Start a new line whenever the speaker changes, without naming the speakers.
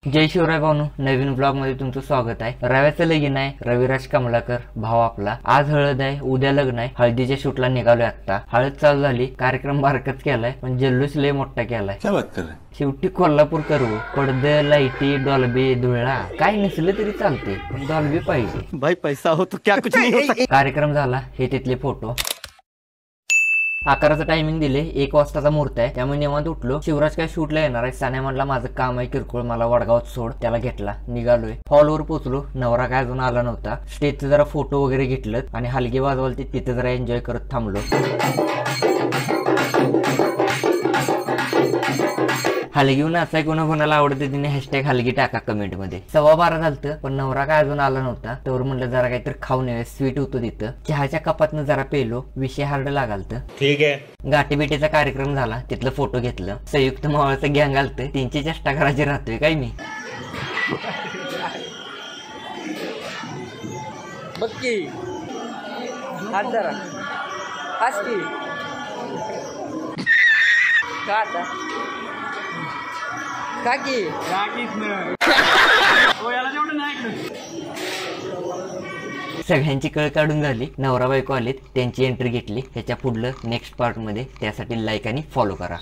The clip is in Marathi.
जय शिवराय भाऊनो, नवीन ब्लॉग मध्ये तुमचं स्वागत आहे। रव्याचं लगीन आहे, रविराज कमलाकर भाऊ आपला। आज हळद आहे, उद्या लग्न आहे। हळदीच्या शूटला निघालोय आता। हळद चालू झाली, कार्यक्रम बारकच केलाय पण जल्लोष लय मोठा केलाय।
क्या बात कर रहे हैं?
शेवटी कोल्हापूर करू। पडद, लाईटी, डॉल्बी, धुळा काय नसलं तरी चालते पण डॉल्बी पाहिजे
भाई पैसा हो तो क्या कुछ नहीं हो सकता।
कार्यक्रम झाला, हे तिथले फोटो। आकाराचं टायमिंग दिले, 1 वाजताचा मुहूर्त आहे, त्यामुळे निवांत उठलो। शिवराज काय शूटला येणार आहे, सान्या म्हणला माझं काम आहे किरकोळ, मला वडगावात सोड। त्याला घेतला, निघालोय। हॉलवर पोहोचलो, नवरा काय अजून आला नव्हता। स्टेजचे जरा फोटो वगैरे घेतलं आणि हलगी वाजवाल तिथे जरा एन्जॉय करत थांबलो। हलगी नाचाय कोणाला आवडते तिने हॅशटॅग हलगी टाका कमेंट मध्ये। 12:15 झालतं पण नवरा काय अजून आला नव्हता, तर म्हणलं जरा काहीतरी खाऊन येऊया। स्वीट होतं तिथं, चहाच्या कपातनं जरा पेलो, विषय हार्ड लागालत।
ठीक आहे।
गाठीबिटीचा कार्यक्रम झाला, तिथलं फोटो घेतलं। संयुक्त मावळचं गँग आलतं, त्यांची चेष्टा करायची राहतोय काय मी।
बक्की हात जरा हास की का आता काकी
सगळ्यांची कळ काढून झाली, नवरा बायको आलीत, त्यांची एंट्री घेतली। ह्याच्या पुढलं नेक्स्ट पार्ट मध्ये, त्यासाठी लाईक आणि फॉलो करा।